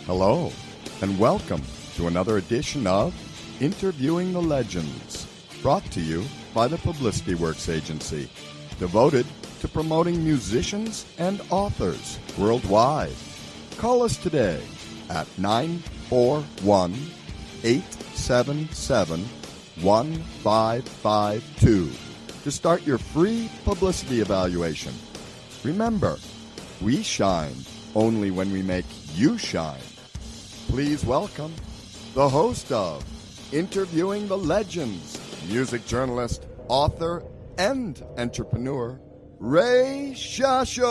Hello, and welcome to another edition of Interviewing the Legends, brought to you by the Publicity Works Agency, devoted to promoting musicians and authors worldwide. Call us today at 941-877-1552 to start your free publicity evaluation. Remember, we shine only when we make you shine. Please welcome the host of Interviewing the Legends, music journalist, author, and entrepreneur, Ray Shasho.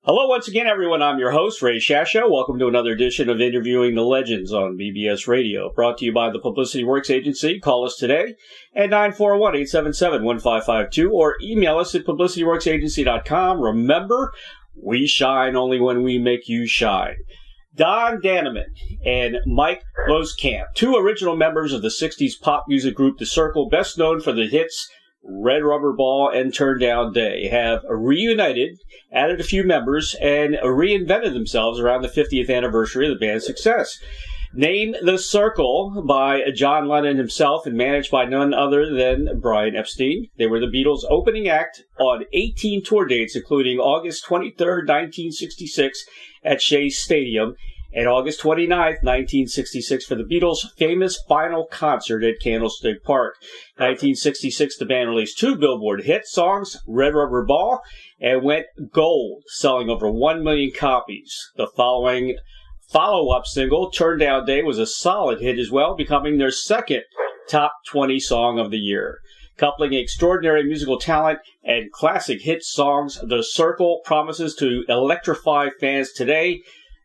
Hello once again, everyone. I'm your host, Ray Shasho. Welcome to another edition of Interviewing the Legends on BBS Radio, brought to you by the Publicity Works Agency. Call us today at 941-877-1552 or email us at publicityworksagency.com. Remember, we shine only when we make you shine. Dannemann and Mike Losekamp, two original members of the 60s pop music group The Cyrkle, best known for the hits Red Rubber Ball and Turn Down Day, have reunited, added a few members, and reinvented themselves around the 50th anniversary of the band's success. Named The Cyrkle by John Lennon himself and managed by none other than Brian Epstein, they were the Beatles' opening act on 18 tour dates, including August 23rd, 1966 at Shea Stadium, and August 29th, 1966, for the Beatles' famous final concert at Candlestick Park. 1966, the band released two Billboard hit songs, Red Rubber Ball, and went gold, selling over 1 million copies. The following follow-up single, Turn Down Day, was a solid hit as well, becoming their second top 20 song of the year. Coupling extraordinary musical talent and classic hit songs, The Cyrkle promises to electrify fans today,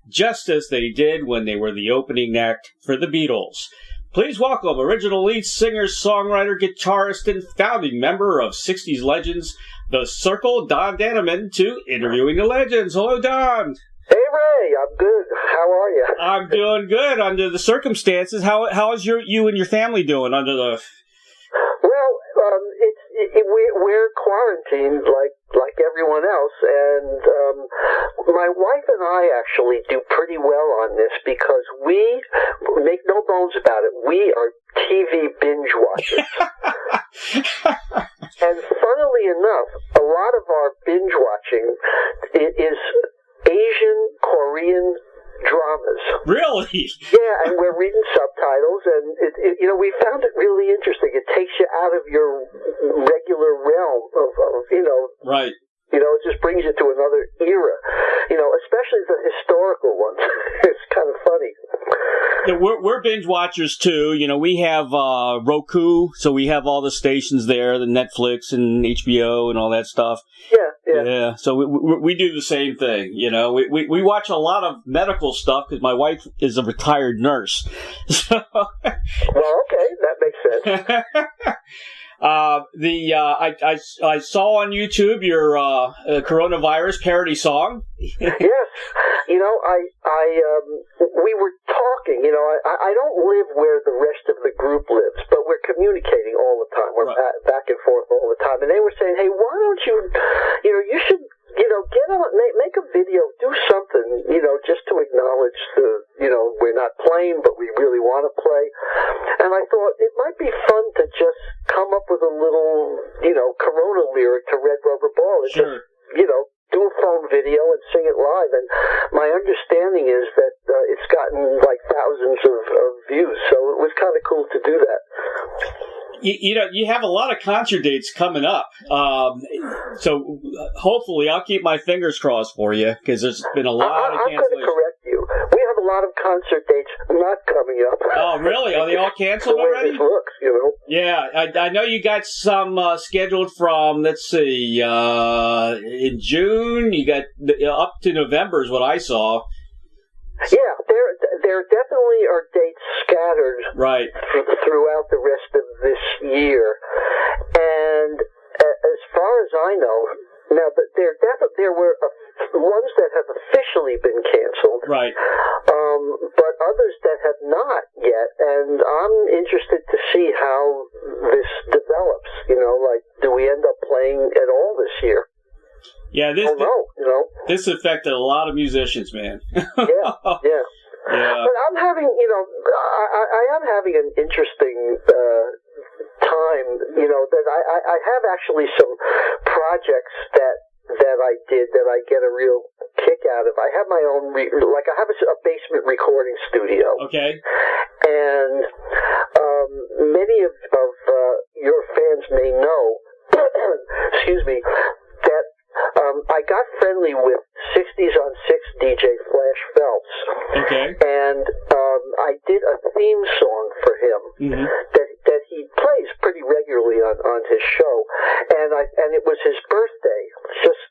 just as they did when they were the opening act for the Beatles. Please welcome original lead singer, songwriter, guitarist, and founding member of 60s legends, The Cyrkle, Don Dannemann, to Interviewing the Legends. Hello, Don. Hey, Ray. I'm good. How are you? I'm doing good under the circumstances. How is you and your family doing under the... Well, we're quarantined like everyone else, and my wife and I actually do pretty well on this because we make no bones about it. We are TV binge watchers. And funnily enough, a lot of our binge watching is Asian, Korean dramas. Really? Yeah, and we're reading subtitles, and we found it really interesting. It takes you out of your regular realm of Right. It just brings you to another era. Especially the historical ones. It's kind of funny. Yeah, we're binge watchers too. We have Roku, so we have all the stations there, the Netflix and HBO and all that stuff. Yeah. So we do the same thing. We watch a lot of medical stuff because my wife is a retired nurse. So. Well, okay, that makes sense. I saw on YouTube your coronavirus parody song. Yes, we were talking. I don't live where the rest of the group lives, but we're communicating all the time. We're right. back and forth all the time, and they were saying, "Hey, why don't you should." Get on, make a video, do something, just to acknowledge we're not playing, but we really want to play. And I thought it might be fun to just come up with a little, Corona lyric to Red Rubber Ball. And sure. Just, do a phone video and sing it live. And my understanding is that it's gotten like thousands of views, so it was kind of cool to do that. You have a lot of concert dates coming up, so hopefully I'll keep my fingers crossed for you because there's been a lot of cancellations. I'm going to correct you. We have a lot of concert dates not coming up. Oh, really? Are they all canceled already? The way this looks, Yeah, I know you got some scheduled from, let's see, in June. You got up to November is what I saw. Yeah, there definitely are dates scattered right throughout the rest of this year. And there were ones that have officially been canceled, right? But others that have not yet, and I'm interested to see how this develops. Like, do we end up playing at all this year? Yeah, this affected a lot of musicians, man. Yeah. But I'm having, I am having an interesting time. That I have actually some projects that I did that I get a real kick out of. I have my own, I have a basement recording studio. Okay. And many of your fans may know, excuse me, that I got friendly with 60s on 6 DJ Flash Phelps. Okay. And I did a theme song for him that he plays pretty regularly on his show. And it was his birthday. Just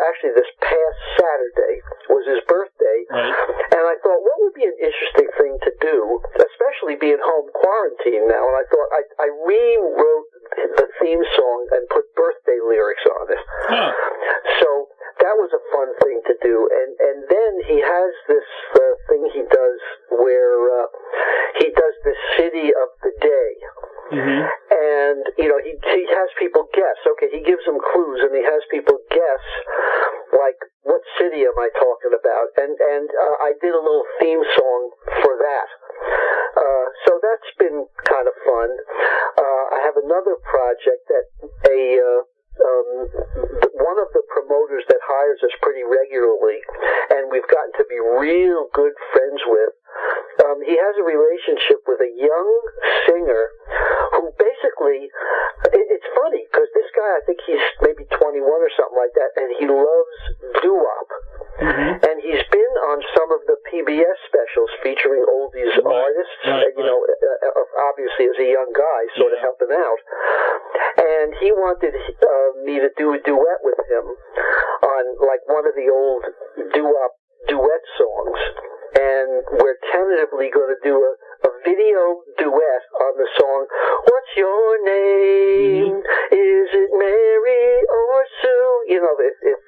actually this past Saturday was his birthday. Right. And I thought, what would be an interesting thing to do, especially being home quarantined now? And I thought I rewrote the theme song and put birthday lyrics on it. Huh. So that was a fun thing to do. And then he has this thing he does where he does the city of the day. And, he has people guess. Okay, he gives them clues, and he has people guess, like, what city am I talking about? And I did a little theme song for that. So that's been kind of fun. I have another project that one of the promoters that hires us pretty regularly, and we've gotten to be real good friends with. He has a relationship with a young singer who basically, it's funny, because this guy, I think he's maybe 21 or something like that, and he loves doo-wop. And he's been on some of the PBS specials featuring oldies artists, obviously as a young guy, sort of helping out. And he wanted me to do a duet with him on, like, one of the old doo-wop duet songs. And we're tentatively going to do a video duet on the song, What's Your Name? Is it Mary or Sue? If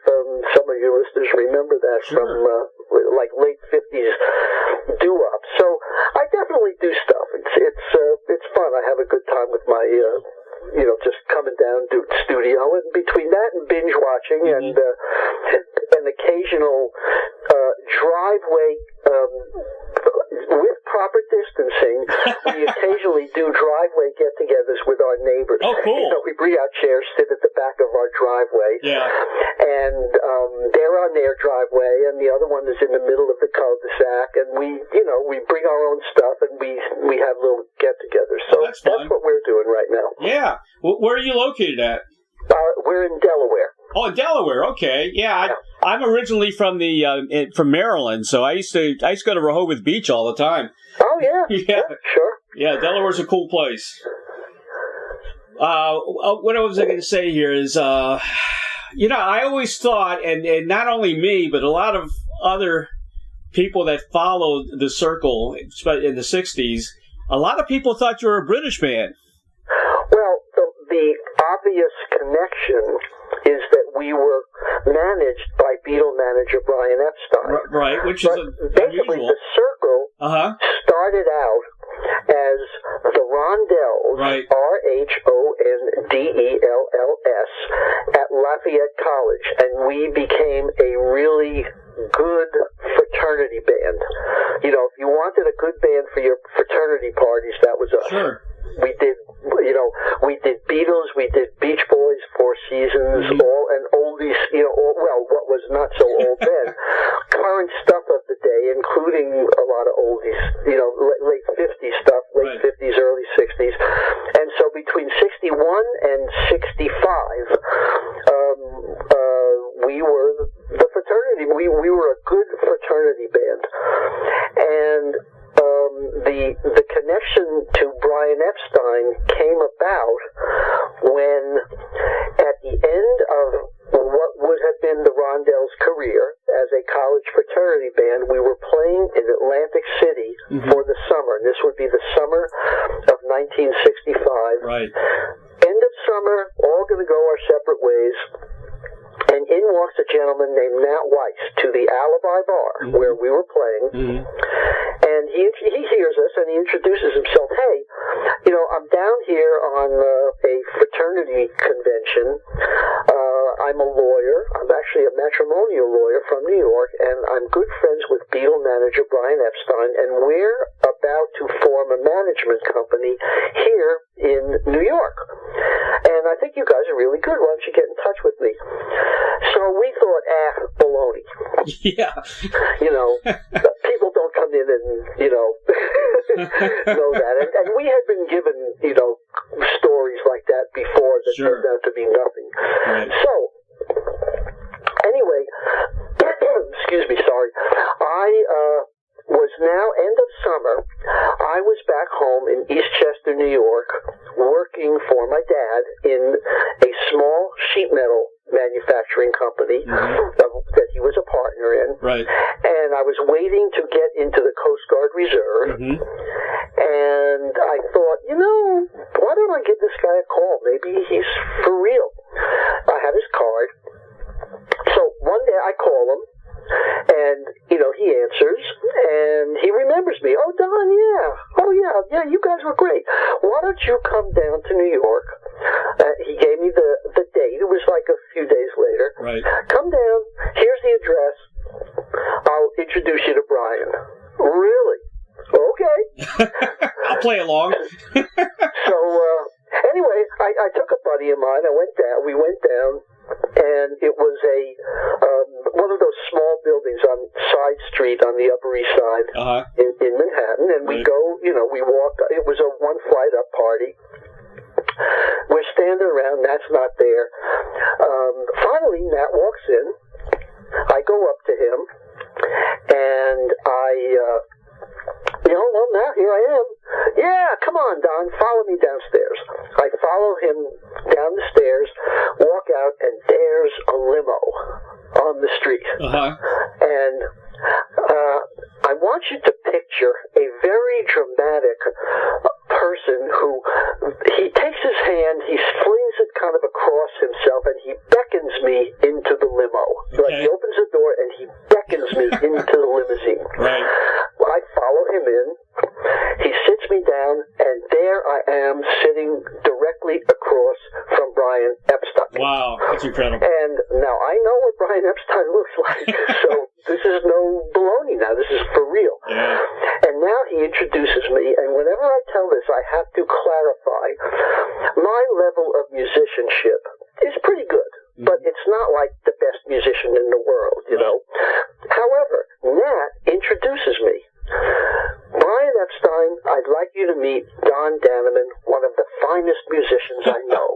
some of your listeners remember that from like late 50s doo-wop. So I definitely do stuff. It's fun. I have a good time with my just coming down to the studio, and between that and binge watching and an occasional driveway with proper distancing, we occasionally do driveway get-togethers with our neighbors. Oh, cool. We bring out chairs, sit at the back of our driveway, and they're on their driveway, and the other one is in the middle of the cul-de-sac, and we bring our own stuff, and we have little get-togethers. So that's what we're doing right now. Yeah. Where are you located at? We're in Delaware. Oh, Delaware. Okay. Yeah. I'm originally from from Maryland, so I used to go to Rehoboth Beach all the time. Oh yeah, sure. Yeah, Delaware's a cool place. What I was going to say here is, I always thought, and not only me, but a lot of other people that followed the Cyrkle in the 60s, a lot of people thought you were a British band. Well, the obvious connection is that we were managed by Beatle manager Brian Epstein. Right, which is basically unusual. The Cyrkle started out as the Rondels, RHONDELLS, at Lafayette College, and we became a really good fraternity band. If you wanted a good band for your fraternity parties, that was us. Sure. We did Beatles, we did Beach Boys, Four Seasons, all and oldies, what was not so old then. Current stuff of the day, including a lot of oldies, late 50s stuff, late 50s, early 60s. And so between 61 and 65, we were the fraternity. We were a good fraternity band. And the connection to Brian Epstein came about when, at the end of what would have been the Rondels' career as a college fraternity band, we were playing in Atlantic City for the summer. And this would be the summer of 1965. Right. End of summer, all going to go our separate ways. And in walks a gentleman named Nat Weiss to the Alibi Bar where we were playing, and he hears us and he introduces himself. Hey, I'm down here on a fraternity convention. I'm a lawyer. I'm actually a matrimonial lawyer from New York, and I'm good friends with Beatle manager Brian Epstein, and we're about to form a management company here in New York. And I think you guys are really good. Why don't you get in touch with me? So we thought, baloney. Yeah. People don't come in and, know that. And we had been given, stories like that before that turned out to be nothing. Right. So, anyway, excuse me, sorry. I was now, end of summer, I was back home in Eastchester, New York, working for my dad in a small sheet metal manufacturing company that he was a partner in. Right. And I was waiting to get into the Coast Guard Reserve. And I thought, why don't I give this guy a call? Maybe he's for real. I have his card. So one day I call him. And, he answers, and he remembers me. Oh, Don, yeah. Oh, yeah, you guys were great. Why don't you come down to New York? He gave me the date. It was like a few days later. Right. Come down. Here's the address. I'll introduce you to Brian. Really? Okay. I'll play along. So, anyway, I took a buddy of mine. We went down, and it was one of those small buildings on Side Street on the Upper East Side in Manhattan. And we go, we walked. It was a one flight up party. We're standing around. Nat's not there. Finally, Nat walks in. I go up to him, and well, now here I am. Yeah, come on, Don, follow me downstairs. I follow him down the stairs, walk out, and there's a limo on the street. And I want you to picture a very dramatic person who, he takes his hand, he flings it kind of across himself, and he beckons me into the limo. Like, he opens the door, and he beckons me into the limousine. Right. Well, I follow him in. He sits me down, and there I am sitting directly across from Brian Epstein. Wow, that's incredible. And now I know what Brian Epstein looks like, so this is no baloney now. This is for real. Yeah. And now he introduces me, and whenever I tell this, I have to clarify my level of musicianship is pretty good, but it's not like the best musician in the world, However, Nat introduces me. Brian Epstein, I'd like you to meet Don Dannemann, one of the finest musicians I know.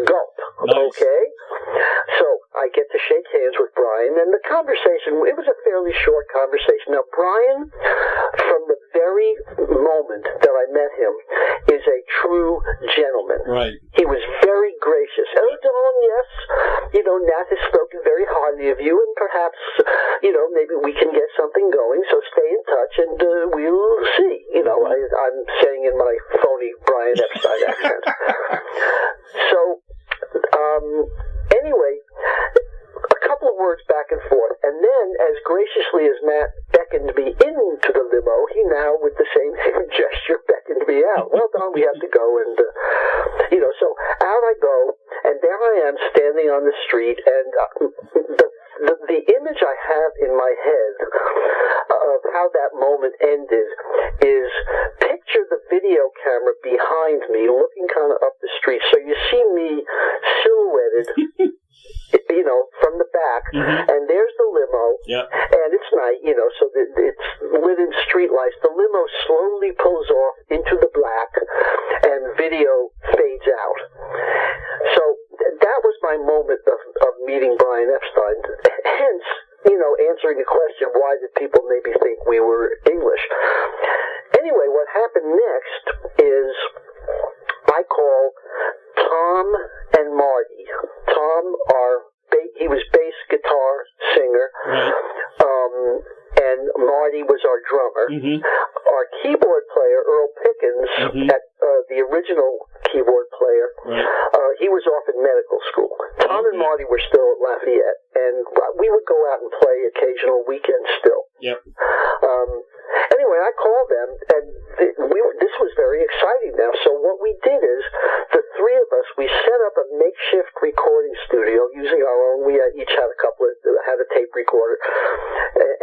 Gulp. Nice. Okay? So I get to shake hands with Brian, and the conversation, it was a fairly short conversation. Now, Brian, from the very moment that I met him, is a true gentleman. Right. He was very gracious. Oh, Don, yes, Nat has spoken very highly of you, and perhaps, maybe we can get something going, so stay in touch, and we'll see. I'm saying in my phony Brian Epstein accent. So, anyway, a couple of words back and forth, and then, as graciously as Nat beckoned me into the limo, he now, with the same gesture, beckoned me out. Well, Don, we have to go, and, so out I go, and there I am standing on the street, and the image I have in my head of how that moment ended is, picture the video camera behind me looking kind of up the street, so you see me silhouetted from the back, and there's the limo, and it's night, so it's lit in street lights. The limo slowly pulls off into the black, and video fades out. So that was my moment of meeting Brian Epstein. Hence, answering the question, why did people maybe think we were English? Anyway, what happened next is I call Tom and Marty. Tom, he was bass guitar singer, and Marty was our drummer. Our keyboard player, Earl Pickens, the original keyboard player, he was off in medical Cyrkle School. Tom and Marty were still at Lafayette, and we would go out and play occasional weekends still. Yep. Anyway, I called them, and this was very exciting now. So what we did is, the three of us, we set up a makeshift recording studio using our own. We each had had a tape recorder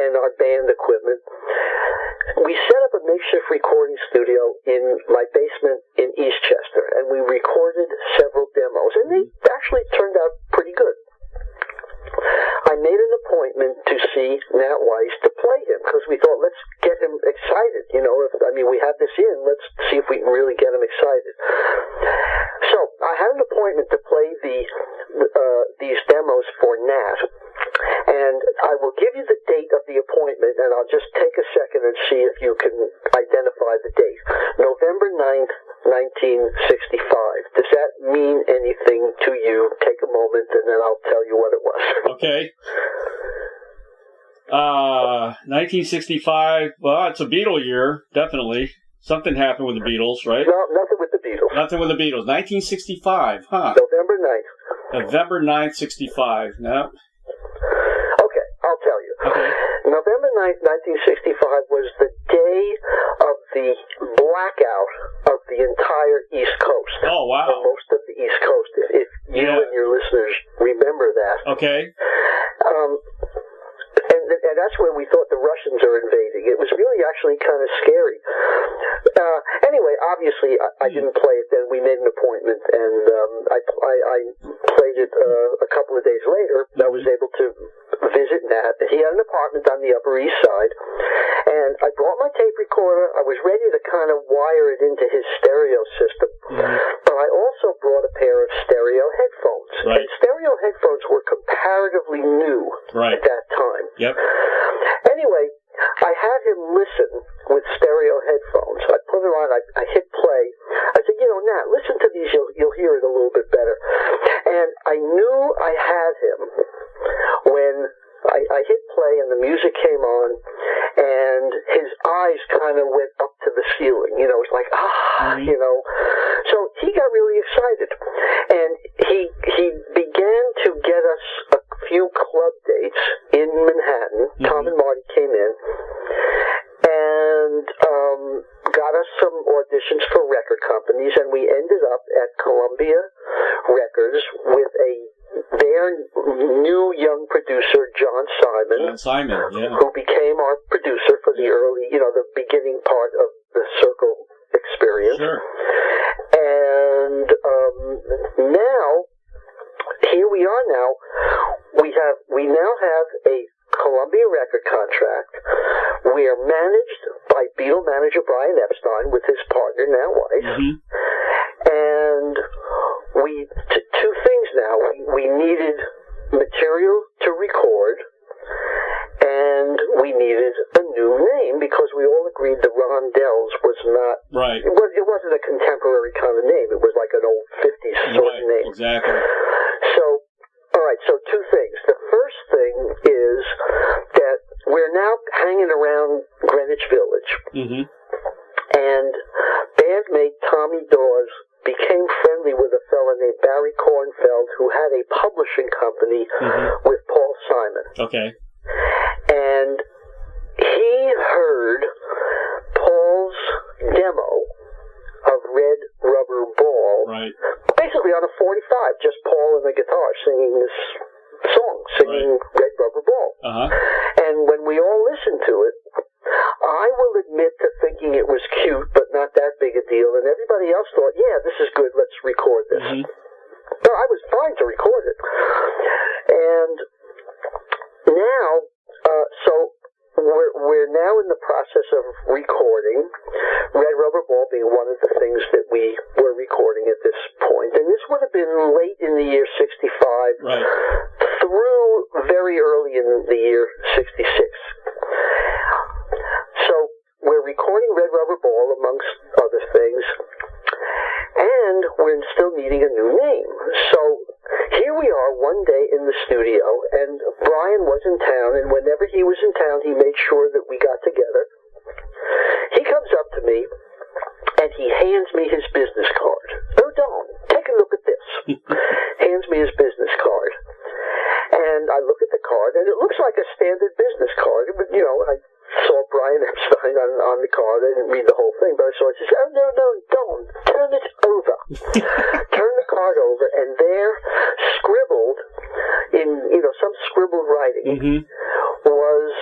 and our band equipment. We set up a makeshift recording studio in my basement in Eastchester, and we recorded several demos, and they actually turned out pretty good. I made an appointment to see Nat Weiss to play him, because we thought, let's get him excited. We have this in, let's see if we can really get him excited. So I had an appointment to play these demos for Nat, and I will give you the date of the appointment, and I'll just take a second and see if you can identify the date. November 9th, 1965. Does that mean anything to you? Take a moment, and then I'll tell you what it was. Okay. 1965. Well, it's a Beatle year, definitely. Something happened with the Beatles, right? No, nothing with the Beatles. Nothing with the Beatles. 1965, huh? November 9th. November 9th, 65. No. Okay, I'll tell you. Okay. November 9th, 1965 was the day of the blackout of the entire East Coast. Oh, wow. And most of the East Coast, if you and your listeners remember that. Okay. And that's when we thought the Russians are invading. It was really actually kind of scary. Anyway, obviously, I didn't play it then. We made an appointment, and I played it a couple of days later. I was able to visit Nat. He had an apartment on the Upper East Side, and I brought my tape recorder. I was ready to kind of wire it into his stereo system, but I also brought a pair of stereo headphones. Right. And stereo headphones were comparatively new at that time. Yep. Anyway, I had him listen with stereo headphones. I put it on, I hit play. I said, Nat, listen to these, you'll hear it a little bit better. And I knew I had him when I hit play and the music came on, and his eyes kind of went up to the ceiling. It's like, So he got really excited. And he began to get us a few club dates in Manhattan. Tom and Marty came in and got us some auditions for record companies, and we ended up at Columbia Records with their new young producer, John Simon, who became our producer for the early, the beginning part of the Cyrkle experience. Sure. And now, here we are now. We now have a Columbia record contract. We are managed by Beatle manager Brian Epstein with his partner Nat Weiss. And two things now. We needed material to record, and we needed a new name, because we all agreed the Rondells was not right. It wasn't a contemporary kind of name. It was like an old 50s sort of name. Exactly. So, all right. So two things. The first thing is that we're now hanging around Greenwich Village, and bandmate Tommy Dawes became friendly with a fellow named Barry Kornfeld, who had a publishing company with Paul Simon. Okay. And he heard Paul's demo of Red Rubber Ball, basically on a 45, just Paul and the guitar singing this song, Red Rubber Ball. And when we all listened to it, I will admit to thinking it was cute, but not that big a deal, and everybody else thought, yeah, this is good, let's record this. So I was fine to record it. And now, so we're now in the process of recording, Red Rubber Ball being one of the things that we were recording at this point. And this would have been late in the year 65 through very early in the year 66. So we're recording Red Rubber Ball, amongst other things, and we're still needing a new name. So here we are one day in the studio, and Brian was in town, and whenever he was in town, he made sure that we got together. He comes up to me, and he hands me his business card. Oh, Don, take a look at this. Hands me his I didn't read the whole thing, but I saw it. It says, oh, no, don't. Turn it over. Turn the card over, and there, scribbled in, some scribbled writing, was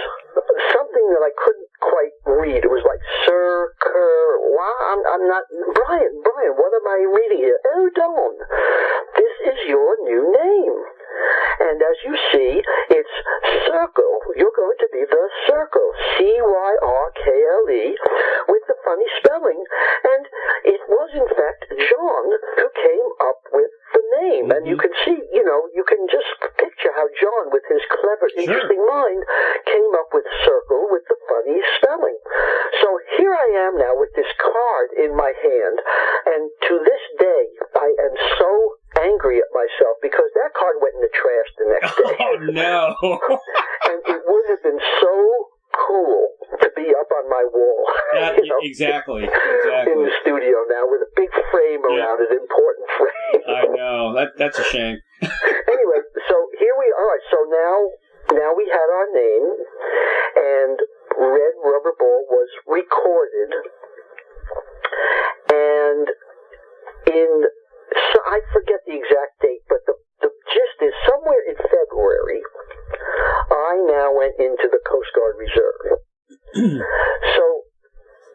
something that I couldn't quite read. It was like Cyrkle. I'm not... Brian, what am I reading here? Oh, Dawn, this is your new name. And as you see, it's Cyrkle. You're going to be the Cyrkle. Cyrkle, with the funny spelling. And it was, in fact, John who came up with the name. And you can see, you can just picture how John, with his clever, interesting mind, came up with Cyrkle with the funny spelling. So here I am now with this card in my hand. And to this day, I am so angry at myself because that card went in the trash the next day. Oh, no. And it would have been so cool to be up on my wall. Exactly. In the studio now with a big frame around it, important frame. I know. That's a shame. Anyway, so here we are. All right, so now we had our name, and Red Rubber Ball was recorded, and so I forget the exact date, but the gist is somewhere in February, I now went into the Coast Guard Reserve. So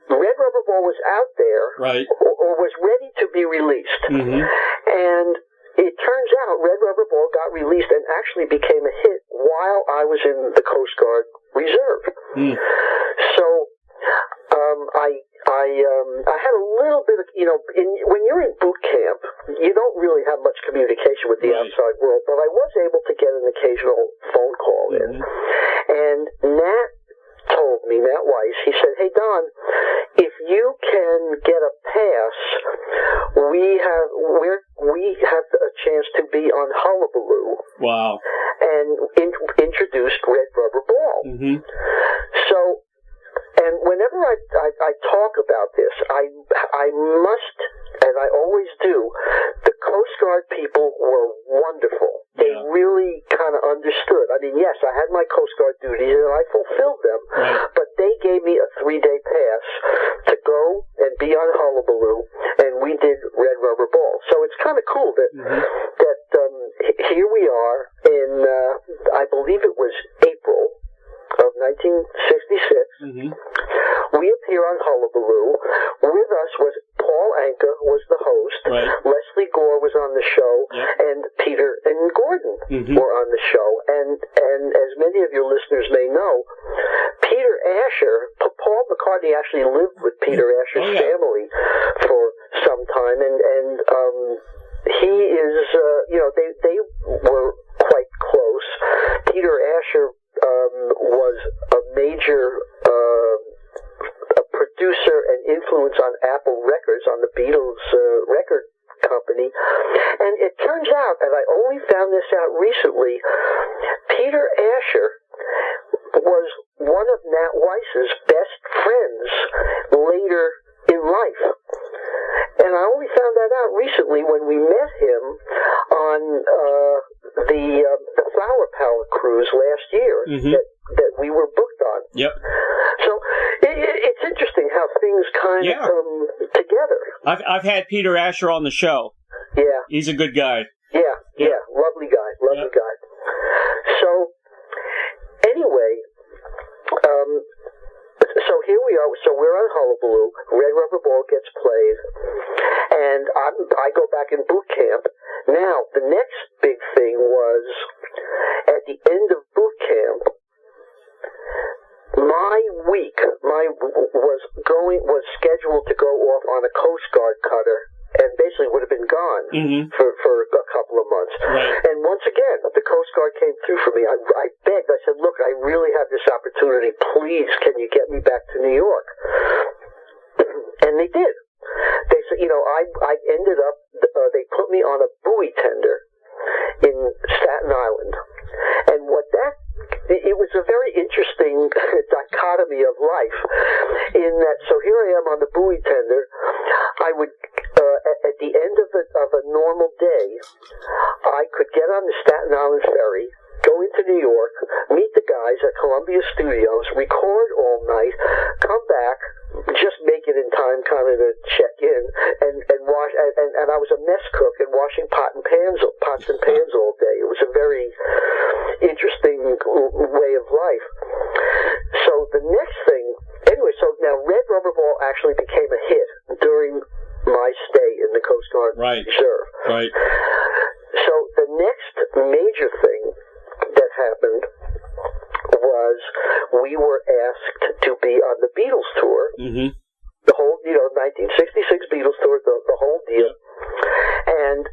Red Rubber Ball was out there, right, or was ready to be released. And it turns out Red Rubber Ball got released and actually became a hit while I was in the Coast Guard Reserve. So I had a little bit of, when you're in boot camp, you don't really have much communication with the outside world, but I was able to get an occasional phone call in. And Nat Weiss, he said, hey, Don, if you can get a pass, we have a chance to be on Hullabaloo. Wow. And introduced Red Rubber Ball. So, and whenever I talk about this, I must, and I always do, the Coast Guard people were wonderful. They really kind of understood. I mean, yes, I had my Coast Guard duties and I fulfilled them, but they gave me a 3-day pass to go and be on Hullabaloo, and we did Red Rubber Ball. So it's kind of cool that here we are in, I believe it was April of 1966. We appear on Hullabaloo. With us was Paul Anka was the host. Leslie Gore was on the show, and Peter and Gordon were on the show. And as many of your listeners may know, Peter Asher, Paul McCartney actually lived with Peter Asher's family for some time, and he is, they were quite close. Peter Asher was a major producer and influence on Apple Records, on the Beatles record company. And it turns out, and I only found this out recently, Peter Asher was one of Nat Weiss's best friends later in life. And I only found that out recently when we met him on the Flower Power cruise last year that we were booked on. So it's interesting how things kind of come together. I've had Peter Asher on the show. Yeah. He's a good guy. Yeah. Lovely guy. So, anyway, so here we are. So we're on Hullabaloo. Red Rubber Ball gets played. And I go back in boot camp. Now, the next big thing was, at the end of boot camp, my week was scheduled to go off on a Coast Guard cutter and basically would have been gone for a couple of months. And once again, the Coast Guard came through for me. I begged. I said, look, I really have this opportunity. Please, can you get me back to New York? And they did. They said, I ended up, they put me on a buoy tender in Staten Island. And it was a very interesting dichotomy of life in that, so here I am on the buoy tender. I would, at the end of a normal day, I could get on the Staten Island ferry, go into New York, meet the guys at Columbia Studios, record all night, come back, just make it in time kind of to check in and wash, and I was a mess cook and washing pots and pans all day. It was a very interesting way of life. So the next thing, anyway, so now Red Rubber Ball actually became a hit during my stay in the Coast Guard Reserve. Right. So the next major thing that happened was we were asked to be on the Beatles tour. Mm-hmm. The whole, 1966 Beatles tour, the whole deal. And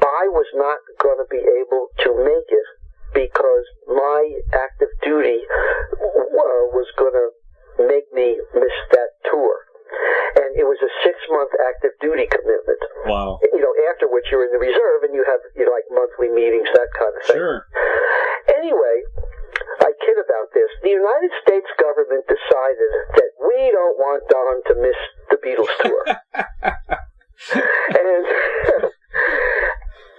I was not going to be able to make it because my active duty was going to make me miss that tour. And it was a 6-month active duty commitment. Wow. After which you're in the reserve and you have, like monthly meetings, that kind of thing. Sure. Anyway, I kid about this. The United States government decided that we don't want Don to miss the Beatles tour. And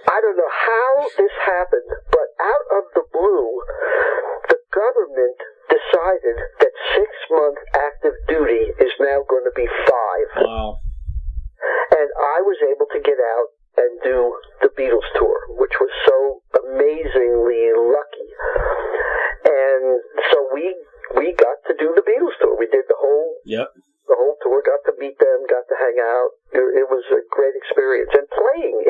I don't know how this happened, but out of the blue, the government decided that 6-month active duty is now going to be 5. Wow. And I was able to get out and do the Beatles tour, which was so amazingly lucky. And so we got to do the Beatles tour. We did the whole tour, got to meet them, got to hang out. It was a great experience. And playing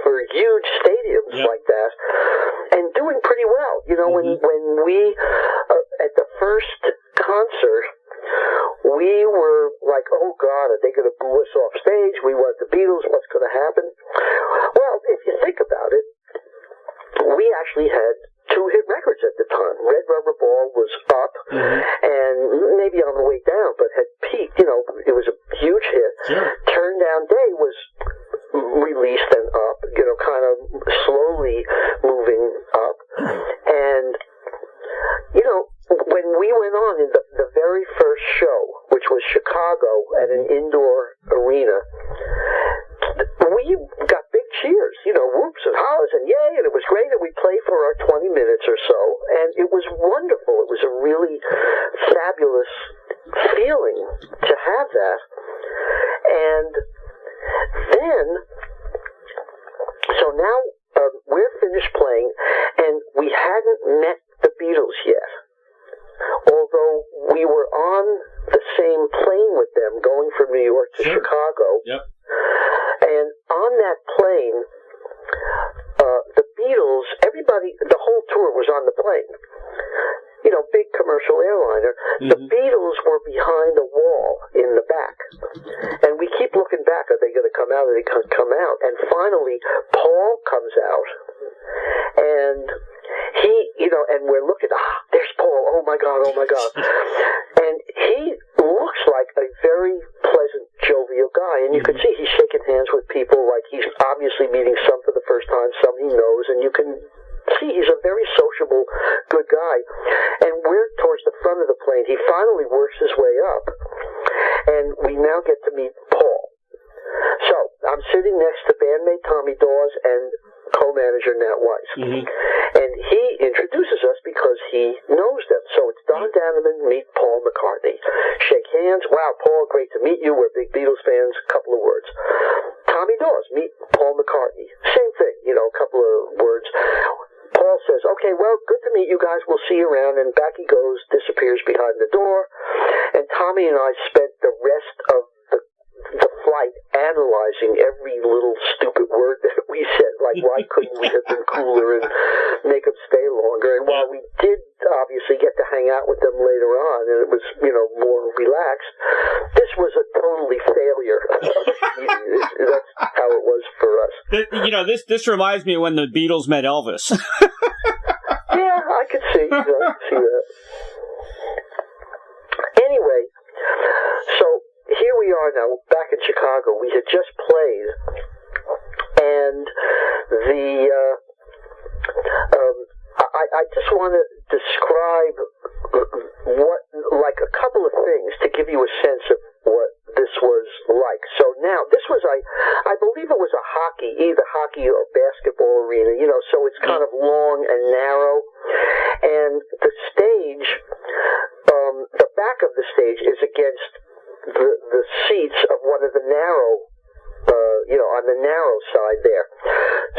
for huge stadiums like that and doing pretty well. When we, at the first concert, we were like, oh God, are they going to boo us off stage? We want the Beatles, what's going to happen? Well, if you think about it, we actually had 2 hit records at the time. Red Rubber Ball was up, and maybe on the way down, but had peaked. It was a huge hit. Sure. Turn Down Day was released and up, kind of slowly moving up. And, when we went on in the very first show, which was Chicago at an indoor arena, we got big cheers, whoops and hollers and yay, and it was great, and we played for our 20 minutes or so, and it was wonderful. It was a really fabulous feeling to have that. And then, so now we're finished playing, and we hadn't met the Beatles yet, although we were on the same plane with them going from New York to Chicago. Yep. And on that plane, the Beatles, everybody, the whole tour was on the plane. Big commercial airliner. The Beatles were behind a wall in the back. And we keep looking back. Are they going to come out? Are they going to come out? And finally, Paul comes out. And he, and we're looking, there's Paul. Oh my God. And he looks like a very pleasant, jovial guy. And you can see he's shaking hands with people, like he's obviously meeting some for the first time, some he knows, and you can see he's a very sociable, good guy. And we're towards the front of the plane. He finally works his way up, and we now get to meet Paul. So I'm sitting next to bandmate Tommy Dawes and co-manager Nat Weiss. And he introduces us because he knows them. So it's Don Dannemann, meet Paul McCartney. Shake hands. Wow, Paul, great to meet you. We're big Beatles fans. Couple of words. Tommy Dawes, meet Paul McCartney. Same thing, a couple of words. Paul says, okay, well, good to meet you guys. We'll see you around. And back he goes, disappears behind the door. And Tommy and I spent the rest of the flight analyzing every little stupid word that we said. Like, why couldn't we have been cooler and make them stay longer? And while we did obviously get to hang out with them later on, and it was, more relaxed, this was a totally failure. That's how it was for us. This reminds me of when the Beatles met Elvis. Yeah, I could see that. Anyway, so here we are now, back in Chicago. We had just played, and I just want to describe a couple of things to give you a sense of what this was like. So now, this was, I believe it was either hockey or basketball arena, so it's kind of long and narrow. And the stage, the back of the stage is against the seats of one of the narrow, on the narrow side there.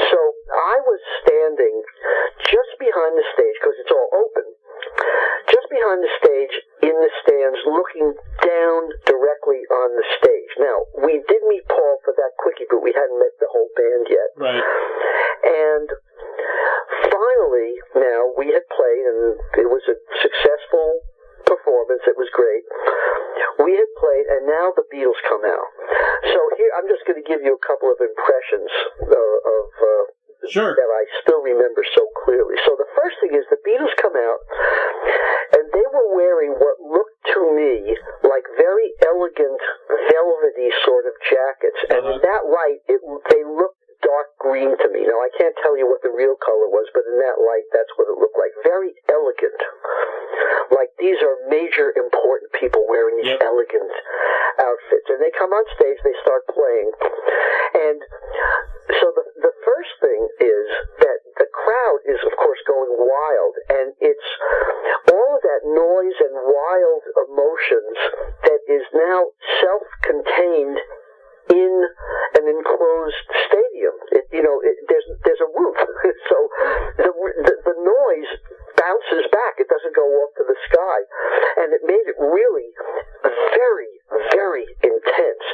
So I was standing just behind the stage, because it's all open, just behind the stage in the stands, looking down directly on the stage. Now, we did meet Paul for that quickie, but we hadn't met the whole band yet. Right. And finally, now, we had played, and it was a successful performance. It was great. We had played, and now the Beatles come out. So here, I'm just going to give you a couple of impressions of Sure. that I still remember so clearly. So the first thing is the Beatles come out, and they were wearing what looked to me like very elegant, velvety sort of jackets. And in that light, they looked dark green to me. Now, I can't tell you what the real color was, but in that light, that's what it looked like. Very elegant. Like these are major, important people wearing these elegant outfits. And they come on stage, they start playing. And so the first thing is that the crowd is, of course, going wild. And it's all of that noise and wild emotions that is now self-contained in an enclosed stadium. There's a roof, so the noise bounces back. It doesn't go off to the sky, and it made it really very, very intense.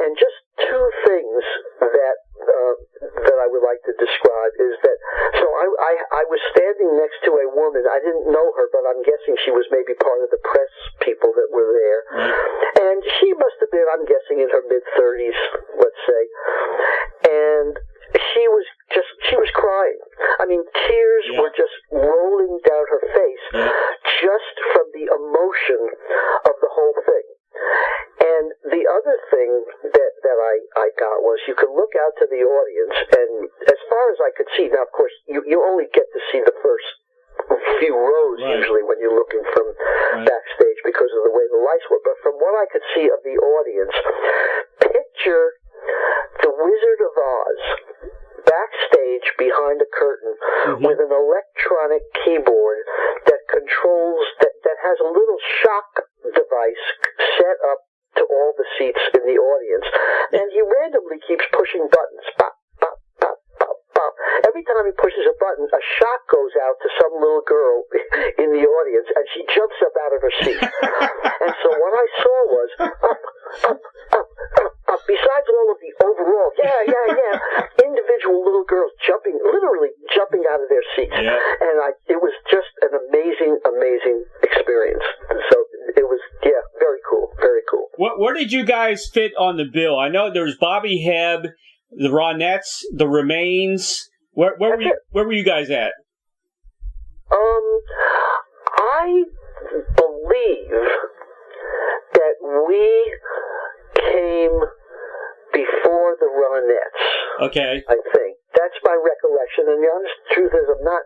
And just two things that I would like to describe is that. So I was standing next to a woman. I didn't know her, but I'm guessing she was maybe part of the press people that were there, and she must have been, I'm guessing, in her mid-30s, let's say, and she was crying. I mean, tears were just rolling down her face just from the emotion of the whole thing. And the other thing that I got was you could look out to the audience, and as far as I could see, now, of course, you only get to see the first few rows usually when you're looking from backstage because of the way the lights were. But from what I could see of the audience, picture the Wizard of Oz backstage behind a curtain with an electronic keyboard that controls, that has a little shock device set up to all the seats in the audience. And he randomly keeps pushing buttons. Pop, pop, pop, pop, pop. Every time he pushes a button, a shock goes out to some little girl in the audience, and she jumps up out of her seat. And so what I saw was up, up, up, up, up. Besides all of the overall, individual little girls literally jumping out of their seats. Yeah. And it was just an amazing, amazing experience. So it was, very cool, very cool. Where did you guys fit on the bill? I know there was Bobby Hebb, the Ronettes, the Remains. Where were you guys at? I believe that we came before the Ronettes. Okay. I think. That's my recollection. And the honest truth is I'm not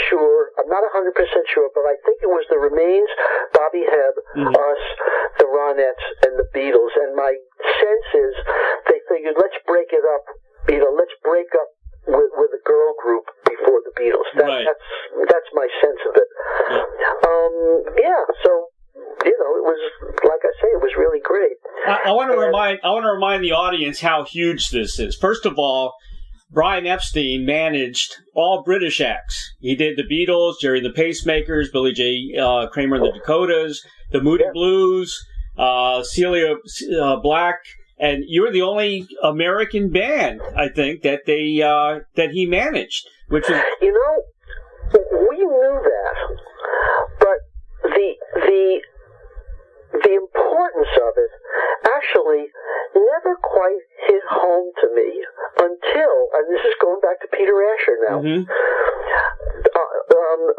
sure. I'm not 100% sure, but I think it was the Remains, Bobby Hebb, us, the Ronettes, and the Beatles. And my sense is they figured, let's break it up. Let's break up with a girl group before the Beatles. That's my sense of it. So it was, like I say, it was really great. I want to remind the audience how huge this is. First of all, Brian Epstein managed all British acts. He did the Beatles, Jerry and the Pacemakers, Billy J. Kramer and the Dakotas, the Moody Blues, Celia Black, and you were the only American band, I think, that he managed, which is... we knew that, but the importance of it actually never quite hit home to me until, and this is going back to Peter Asher now,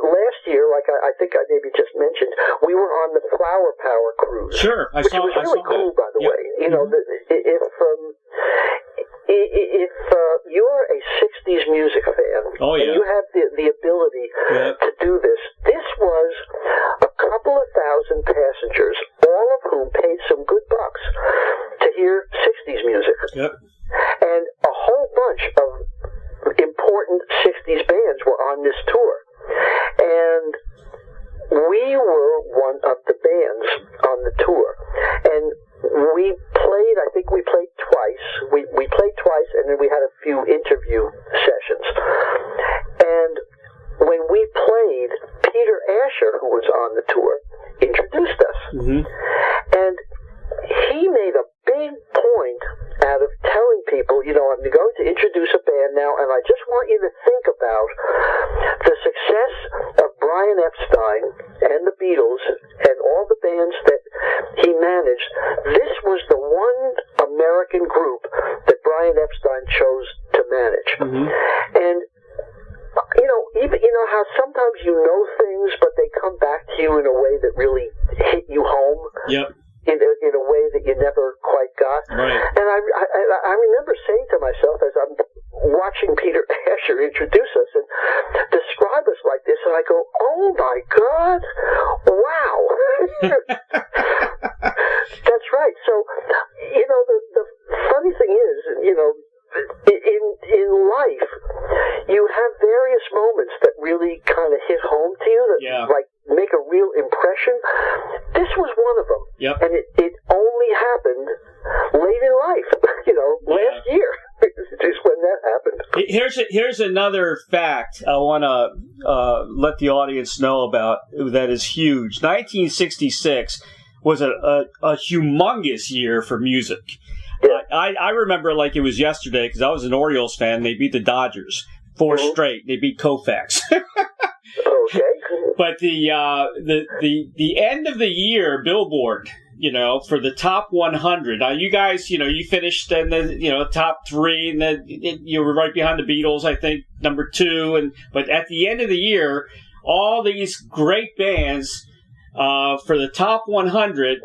last year, like I think I maybe just mentioned, we were on the Flower Power cruise. Sure, which was really cool, by the way. If you're a 60s music fan, and you have the ability to do this was a couple of thousand passengers, all of whom paid some good bucks to hear 60s music. Yep. And a whole bunch of important 60s bands were on this tour. And we were one of the bands on the tour. And Mm-hmm. And he made a big point out of telling people, you know, I'm going to introduce a band now, and I just want you to think about the success of Brian Epstein and the Beatles and all the bands that he managed. This was the one American group that Brian Epstein chose to manage. Mm-hmm. And you know, even how sometimes you know things, but they come back to you in a way that really hit you home. Yep. In a way that you never quite got. Right. And I remember saying to myself as I'm watching Peter Asher introduce us and describe us like this, and I go, oh my God, wow. That's right. So, you know, the funny thing is, you know, in life, you have various moments that really kind of hit home to you, that like make a real impression. This was one of them. Yep. And it only happened late in life, you know, last year is when that happened. Here's another fact I want to let the audience know about that is huge. 1966 was a humongous year for music. I remember like it was yesterday because I was an Orioles fan. They beat the Dodgers 4 straight. They beat Koufax. Okay. But the end of the year, Billboard, you know, for the top 100. Now you guys, you know, you finished in the top 3, and then you were right behind the Beatles, I think, number 2. But at the end of the year, all these great bands for the top 100.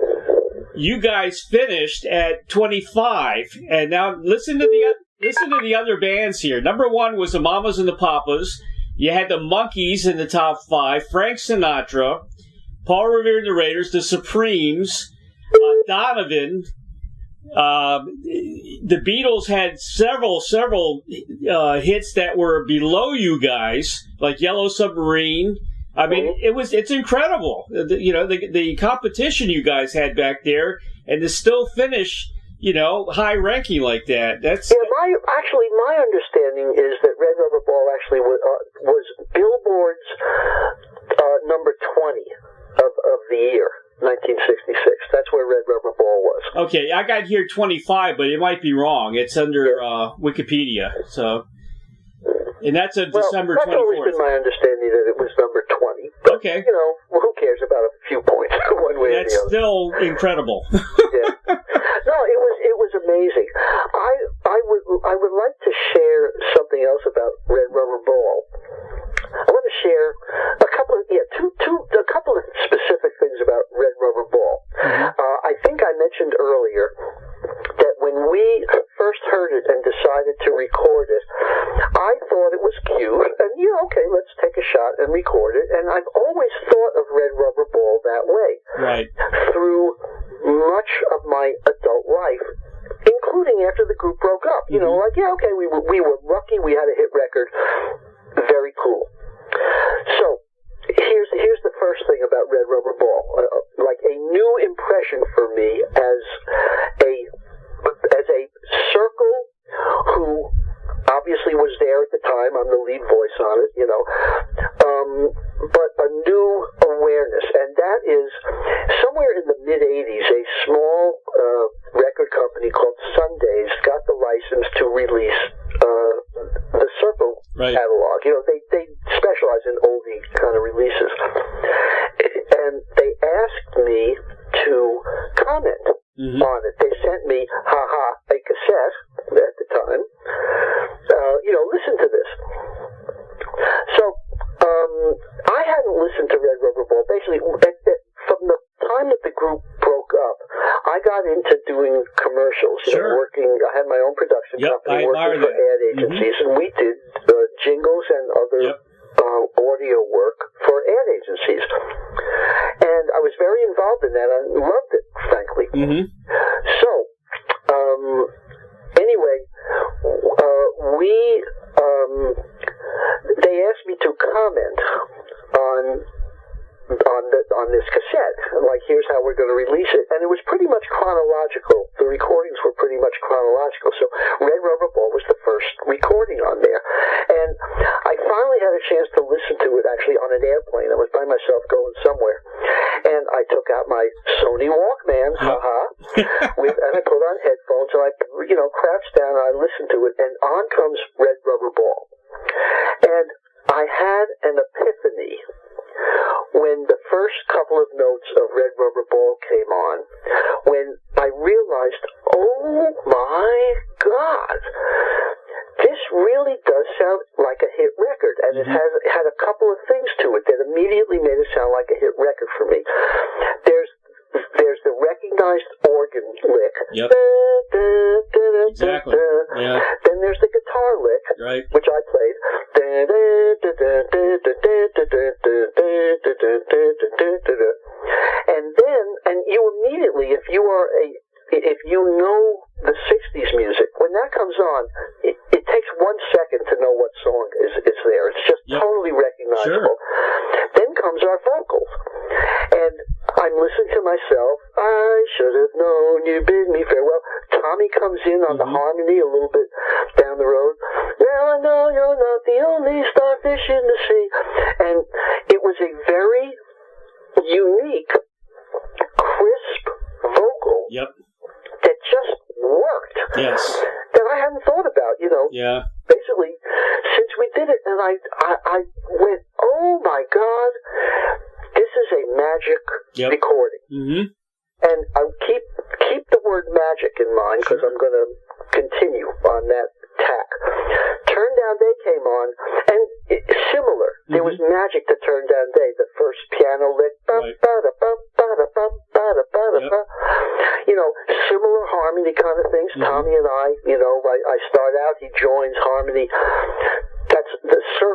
You guys finished at 25, and now listen to the other bands here. Number 1 was the Mamas and the Papas. You had the Monkees in the top 5. Frank Sinatra, Paul Revere and the Raiders, the Supremes, Donovan. The Beatles had several hits that were below you guys, like Yellow Submarine. I mean, it's incredible. You know, the competition you guys had back there, and to still finish, you know, high ranking like that. That's my understanding is that Red Rubber Ball actually was Billboard's number 20 of the year. 1966. That's where Red Rubber Ball was. Okay, I got here 25, but it might be wrong. It's under Wikipedia. So. And that's December 24th. That's always been my understanding that it was number 20. But, okay. You know, who cares about a few points one way or the other? That's still incredible. Yeah. No, it was amazing. I would like to share something else about Red Rubber Ball. I want to share a couple of specific things about Red Rubber Ball. Mm-hmm. I think I mentioned earlier that when we first heard it and decided to record it, I thought it was cute, and okay, let's take a shot and record it. And I've always thought of Red Rubber Ball that way. Right. Through much of my adult life, including after the group broke up. You know, like, we were lucky we had a hit record. Very cool. So, here's the first thing about Red Rubber Ball. Like a new impression for me as a Cyrkle who obviously was there at the time. I'm the lead voice on it, you know. But a new awareness, and that is somewhere in the mid-'80s, a small record company called Sundays got the license to release the Cyrkle catalog. You know, they specialize in oldie kind of releases. And they asked me to comment on it. They sent me, a cassette at the time. Listen to this. So, I hadn't listened to Red Rubber Ball. Basically, from the time that the group broke up, I got into doing commercials. Working. I had my own production company working for ad agencies, and we did jingles and other audio work for ad agencies. And I was very involved in that. I loved it, frankly. So, anyway, they asked me to comment on this cassette, like, here's how we're going to release it. And it was pretty much chronological. The recordings were pretty much chronological. So Red Rubber Ball was the first recording on there. And I finally had a chance to listen to it actually on an airplane. I was by myself going somewhere, and I took out my Sony Walkman, and I put on headphones, and I, crouched down and I listened to it, and on comes Red Rubber Ball. And I had an epiphany when the first couple of notes of Red Rubber Ball came on, when I realized, oh my God, this really does sound like a hit record, and it had a couple of things to it that immediately made it sound like a hit record for me. There's the recognized organ lick. Yep. Exactly. Yeah. Then there's the guitar lick, right, which I played. And you immediately, if you know the 60s music, when that comes on, it takes 1 second to know what song is there. It's just totally recognizable. Sure. Then comes our vocals. And I'm listening to myself. I should have known you bid me farewell. Tommy comes in on the harmony a little bit down the road. Well, I know you're not the only starfish in the sea. And it was a very unique, crisp vocal that just worked. Yes. That I hadn't thought about, Yeah. Basically, since we did it, and I went, oh my God, this is a magic recording. Mm-hmm. And I keep the word magic in mind, because I'm going to continue on that tack. Turn Down Day came on, and similar. There was magic to Turn Down Day. The first piano lick, similar harmony kind of things. Tommy and I start out, he joins harmony. That's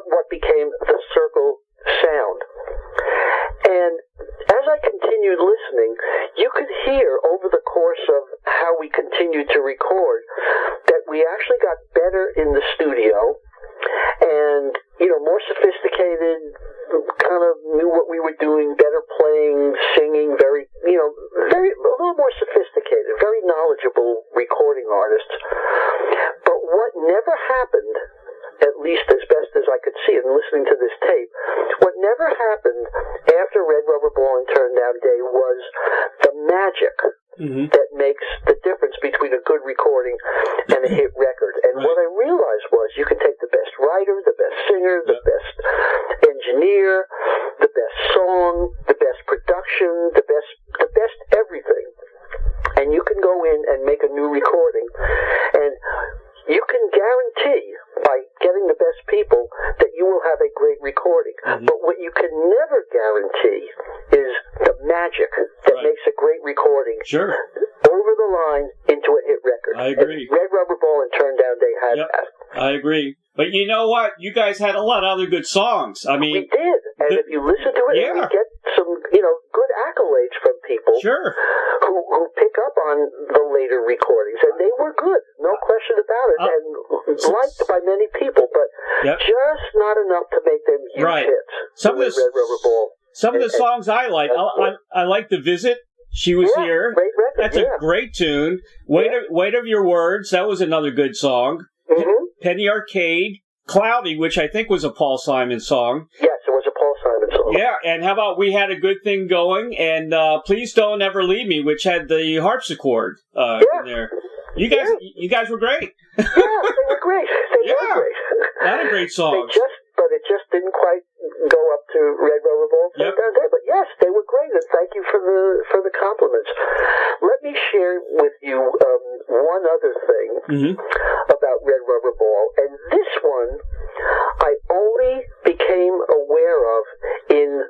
what became the Cyrkle sound. And as I continued listening, you could hear over the course of how we continued to record that we actually got better in the studio and, more sophisticated, kind of knew what we were doing, better playing, singing, very, a little more sophisticated, very knowledgeable recording artists. But what never happened, at least as best as I could see it and listening to this tape, what never happened after Red Rubber Ball and Turn Down Day was the magic that makes the difference between a good recording and a hit record. And what I realized was you can take the best writer, the best singer, the best engineer, the best song, the best production, the best everything, and you can go in and make a new recording, and you can guarantee by getting the best people that you will have a great recording. But what you can never guarantee is the magic that makes a great recording over the line into a hit record. I agree. And Red Rubber Ball and Turn Down Day had that. I agree. But you know what? You guys had a lot of other good songs. I mean, we did. And if you listen to it, you get some, good accolades from people who pick up on the later recordings. And they were good. No question about it. And liked by many people, but just not enough to make them huge hits. Some of the Red Rubber Ball. Some of the songs I like. I like The Visit. She Was Here. Great record. That's a great tune. Weight of Your Words. That was another good song. Penny Arcade. Cloudy, which I think was a Paul Simon song. Yes, it was a Paul Simon song. Yeah, and how about We Had a Good Thing Going, and Please Don't Ever Leave Me, which had the harpsichord in there. You guys were great. Yeah, they were great. They were great. A lot of great songs. But it just didn't quite go up to Red Rubber Ball. But yes, they were great, and thank you for the compliments. Let me share with you one other thing about Red Rubber Ball, and this one I only became aware of in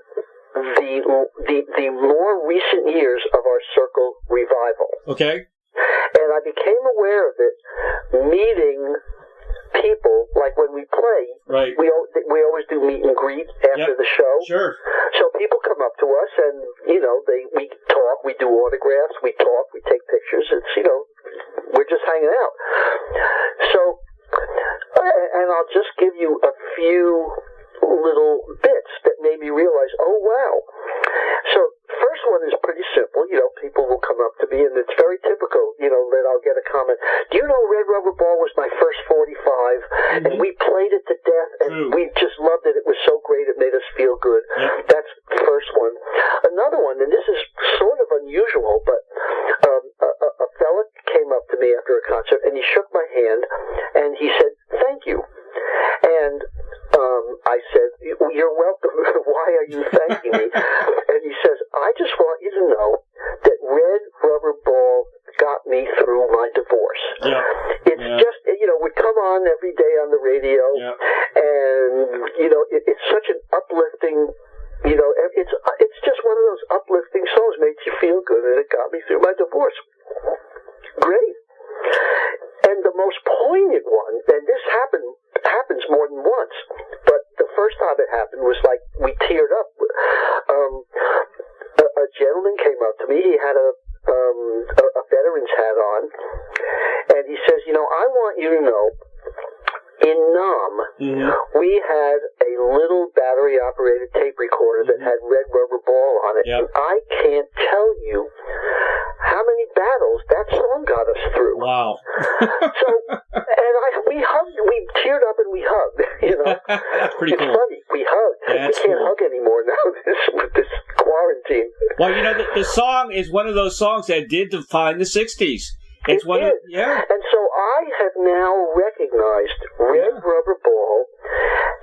the more recent years of our Cyrkle revival. Okay. And I became aware of it meeting people, like when we play, we always do meet and greet after the show. Sure. So people come up to us and, we talk, we do autographs, we talk, we take pictures. It's, we're just hanging out. So, and I'll just give you a few little bits that made me realize, oh, wow. So, first one is pretty simple. People will come up to me, and it's very typical, that I'll get a comment. Do you know Red Rubber Ball was my first 45? live, and we played it to death, and we just loved it. It was so great. It made us feel good. That's the first one. Another one, and this is sort of unusual, but a fella came up to me after a concert, and he shook my hand, and he said, "Thank you." And I said, "You're welcome. Why are you thanking me?" And he says, "I just want you to know that Red Rubber Ball got me through my divorce." It's just, would come on every day on the radio, and, it's such an uplifting, it's just one of those uplifting songs, makes you feel good, and it got me through my divorce. Great. And the most poignant one, and this happens more than once, but the first time it happened was like we teared up. A gentleman came up to me. He had a veteran's hat on, and he says, "I want you to know, in Nam, we had a little battery-operated tape recorder that had Red Rubber Ball on it, and I can't tell you how many battles that song got us through." Wow. So, and we hugged, we teared up and we hugged, That's pretty cool. It's funny, we hugged. That's we can't cool. hug anymore now with this quarantine. Well, the song is one of those songs that did define the 60s. It's one of, And so I have now recognized Red Rubber Ball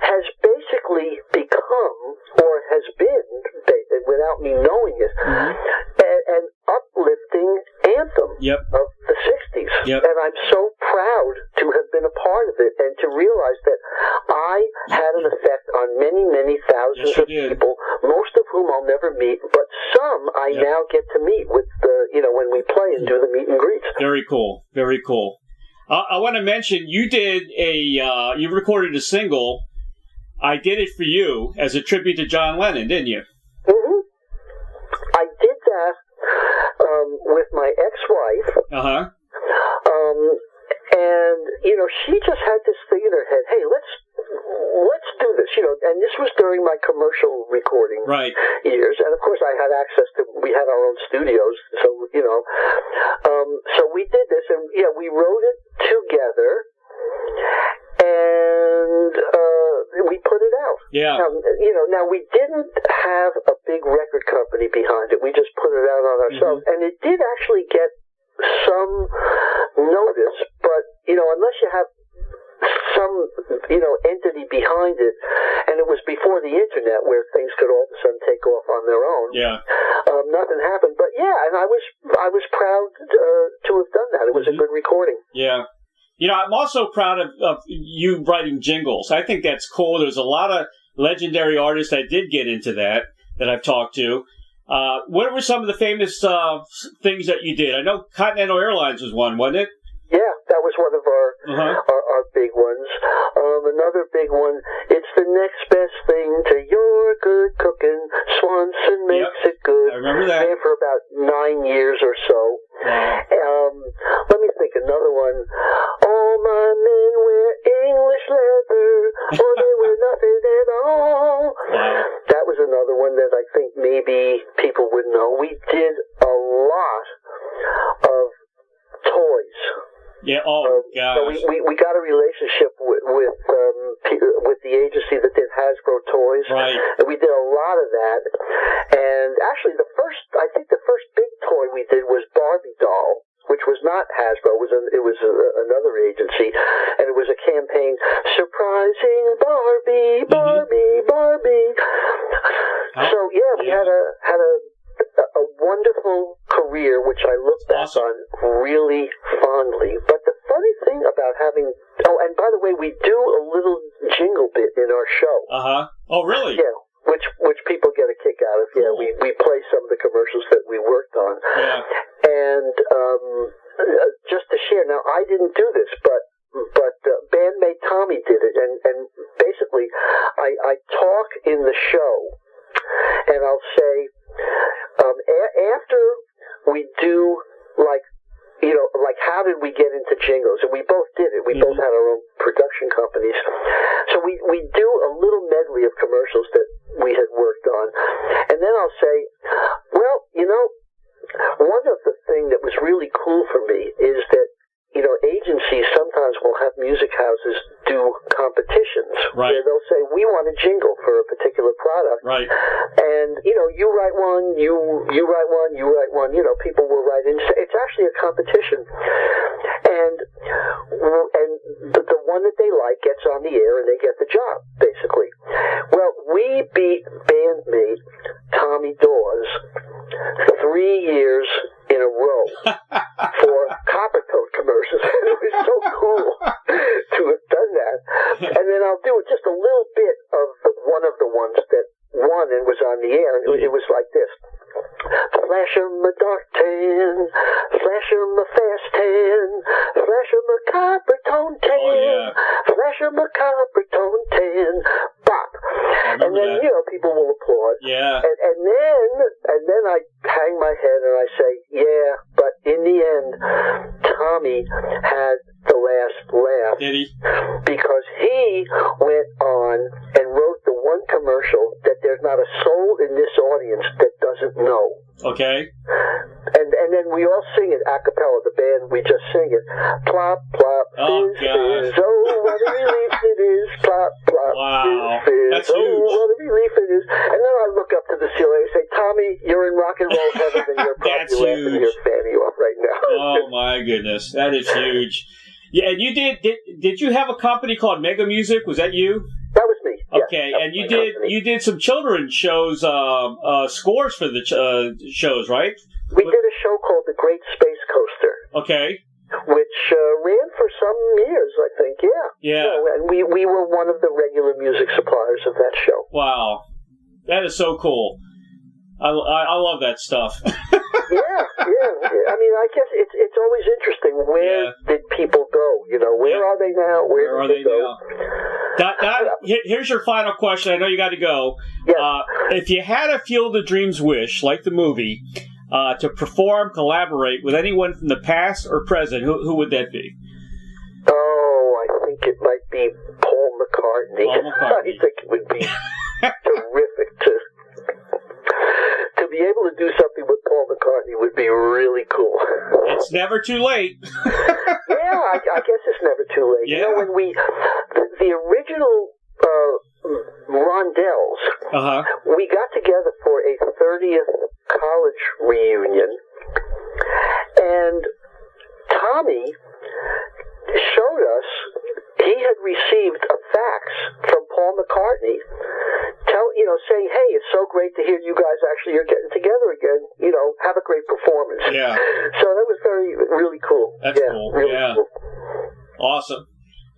has basically become, or has been, without me knowing it, an uplifting anthem of the 60s. And I'm so proud to have been a part of it, and to realize that I had an effect on many, many thousands of people, most of whom I'll never meet, but some I now get to meet with when we play and do the meet and greets. Very cool. Very cool. I want to mention, you did you recorded a single, "I Did It For You," as a tribute to John Lennon, didn't you? I did that with my ex-wife. And, she just had this thing in her head, "Hey, let's do this," and this was during my commercial recording years, and of course I had access to, we had our own studios, so, so we did this, and we wrote it together, and we put it out. Now we didn't have a big record company behind it, we just put it out on ourselves, and it did actually get some notice, but, unless you have some, entity behind it, and it was before the internet where things could all of a sudden take off on their own. Nothing happened, but and I was proud to have done that. It was a good recording. I'm also proud of you writing jingles. I think that's cool. There's a lot of legendary artists that did get into that I've talked to. What were some of the famous things that you did? I know Continental Airlines was one, wasn't it? Yeah, that was one of our big ones. Another big one, "It's the next best thing to your good cooking. Swanson makes it good." I remember that. Ran for about 9 years or so. Let me think, another one. "All my men wear English leather, or they wear nothing at all." That was another one that I think maybe people would know. We did a lot of toys. So we got a relationship with the agency that did Hasbro toys. And we did a lot of that. And actually I think the first big toy we did was Barbie doll, which was not Hasbro. It was another agency, and it was a campaign, "Surprising Barbie, Barbie, Barbie." So we had a wonderful career, which I look back on really fondly. But the funny thing about having, and by the way, we do a little jingle bit in our show. Oh, really? Yeah, which people get a kick out of. Yeah, we play some of the commercials that we worked on. And just to share, now I didn't do this, but bandmate Tommy did it, and basically I talk in the show, and I'll say, after we do, how did we get into jingles? And we both did it. We both had our own production companies. So we do a little medley of commercials that we had worked on. And then I'll say, well, one of the things that was really cool for me is that, agencies sometimes will have music houses do competitions right. where they'll say, we want a jingle for a particular product. Right. And, you write one, you write one, you write one, people will write in. It's actually a competition. And the one that they like gets on the air and they get the job, basically. Well, we beat bandmate Tommy Dawes 3 years in a row for Coppertone commercials. It was so cool to have done that. And then I'll do just a little bit of one of the ones that won and was on the air. And it was like this. Flash 'em a dark tan, flash 'em a fast tan, flash 'em a Coppertone tan, flash 'em a Coppertone tan, bop. And then, people will applaud. Yeah. And then I hang my head and I say, yeah, but in the end, Tommy had the last laugh. Did he? Because he went on and wrote the one commercial that there's not a soul in this audience that doesn't know. Okay. And then we all sing it a cappella, the band, we just sing it. Plop, plop, oh, fizz, fizz, oh, what a relief it is. Plop, plop, wow. fizz, fizz, That's oh, huge. what a relief it is. And then I look up to the ceiling and say, Tommy, you're in rock and roll heaven and you're That's probably laughing your fanny off right now. Oh, my goodness. That is huge. Yeah, and you did you have a company called Mega Music? Was that you? That was me. Okay, yes, and you did some children's shows, scores for the shows, right? We did a show called The Great Space Coaster. Okay. Which ran for some years, I think. Yeah. Yeah. And we were one of the regular music suppliers of that show. Wow, that is so cool. I love that stuff. Yeah. I mean, I guess it's always interesting. Where did people go? Where are they now? Where did they go? Don, here's your final question. I know you got to go. Yeah. If you had a Field of Dreams wish, like the movie, to perform, collaborate with anyone from the past or present, who would that be? Oh, I think it might be Paul McCartney. I think it would be terrific to be able to do something with Paul McCartney would be really cool. It's never too late. Yeah, I guess it's never too late. Yeah. When the original Rondelles, we got together for a 30th college reunion, and Tommy showed us he had received a fax from Paul McCartney saying, hey, it's so great to hear you guys actually are getting together again. Have a great performance. Yeah. So that was really cool. That's cool. Really cool. Awesome.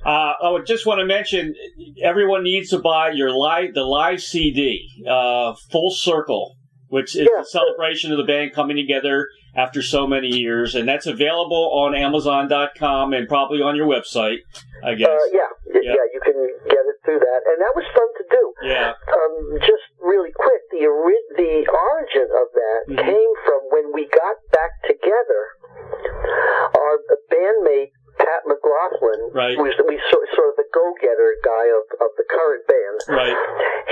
I would just want to mention, everyone needs to buy the live CD, Full Circle, which is a celebration of the band coming together after so many years, and that's available on Amazon.com and probably on your website, I guess. Yeah, you can get it through that, and that was fun to do. Yeah. Just really quick, the origin of that came from when we got back together. Our bandmate Pat McLaughlin, right, who's sort of the go-getter guy of the current band, right,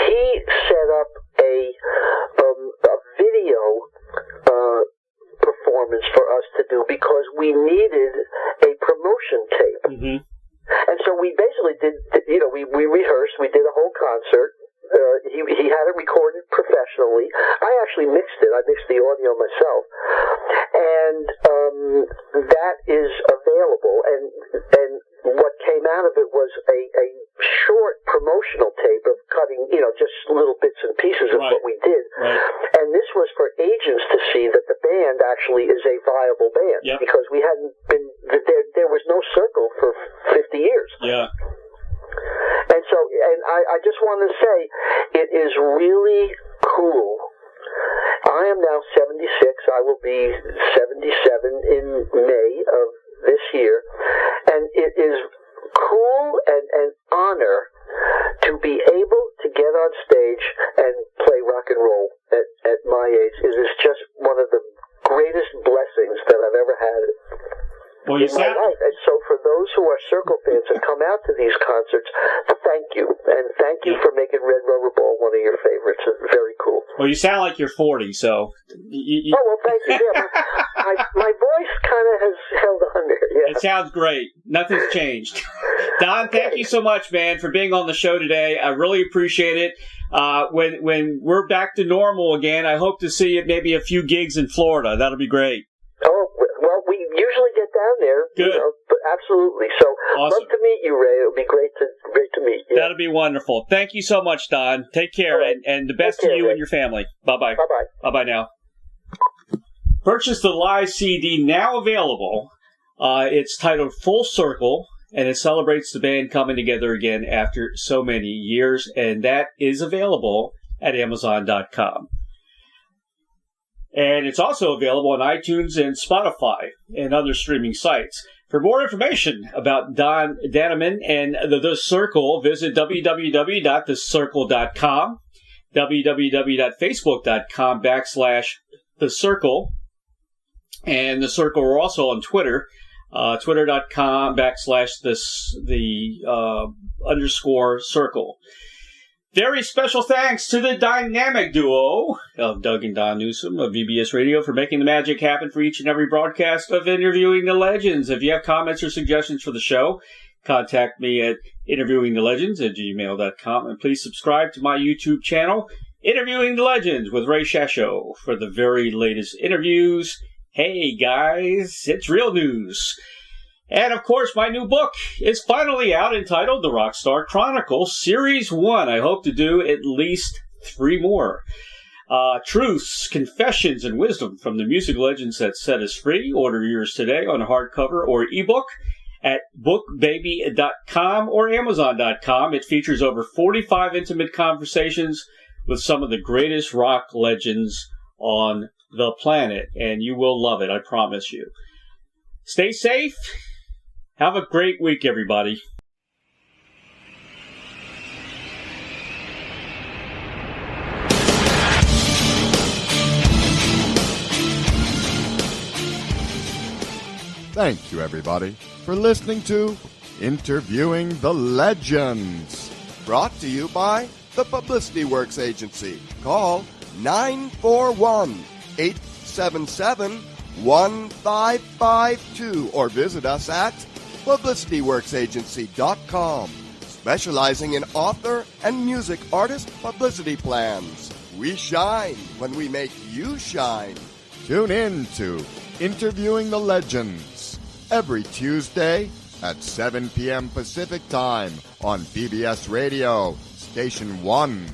he set up a video performance for us to do because we needed a promotion tape. Mm-hmm. And so we basically did, we rehearsed, we did a whole concert. He had it recorded professionally. I actually mixed it. I mixed the audio myself. And that is available. And what came out of it was a short promotional tape of cutting, just little bits and pieces of what we did. Right. And this was for agents to see that the band actually is a viable band. Yep. Because we hadn't been, there was no Cyrkle for 50 years. Yeah. And so, I just want to say, it is really cool. I am now 76. I will be 77 in May of this year. And it is cool and an honor to be able to get on stage and play rock and roll at my age. It is just one of the greatest blessings that I've ever had. Well, in my life. And so for those who are Cyrkle fans and come out to these concerts, thank you. And thank you for making Red Rubber Ball one of your favorites. It's very cool. Well, you sound like you're 40, so... Oh, well, thank you. Yeah, my voice kind of has held on there, yeah. It sounds great. Nothing's changed. Don, thank you so much, man, for being on the show today. I really appreciate it. When we're back to normal again, I hope to see maybe a few gigs in Florida. That'll be great. Oh, well, we usually get down there. Good. But absolutely. So, awesome. Love to meet you, Ray. It would be great to meet you. That'll be wonderful. Thank you so much, Don. Take care, right. and the best to you, Ray, and your family. Bye-bye. Bye-bye. Bye-bye now. Purchase the live CD, now available. It's titled Full Circle, and it celebrates the band coming together again after so many years, and that is available at Amazon.com. And it's also available on iTunes and Spotify and other streaming sites. For more information about Don Dannemann and The Cyrkle, visit www.thecircle.com, www.facebook.com/The Cyrkle, and The Cyrkle are also on Twitter, twitter.com/the_Cyrkle. Very special thanks to the dynamic duo of Doug and Don Newsom of VBS Radio for making the magic happen for each and every broadcast of Interviewing the Legends. If you have comments or suggestions for the show, contact me at interviewingthelegends@gmail.com, and please subscribe to my YouTube channel, Interviewing the Legends with Ray Shasho, for the very latest interviews. Hey guys, it's real news. And, of course, my new book is finally out, entitled The Rockstar Chronicles, Series 1. I hope to do at least 3 more. Truths, confessions, and wisdom from the music legends that set us free. Order yours today on hardcover or ebook at bookbaby.com or amazon.com. It features over 45 intimate conversations with some of the greatest rock legends on the planet, and you will love it, I promise you. Stay safe. Have a great week, everybody. Thank you, everybody, for listening to Interviewing the Legends. Brought to you by the Publicity Works Agency. Call 941-877-1552 or visit us at publicityworksagency.com, specializing in author and music artist publicity plans. We shine when we make you shine. Tune in to Interviewing the Legends every Tuesday at 7 p.m. Pacific Time on PBS Radio, Station 1.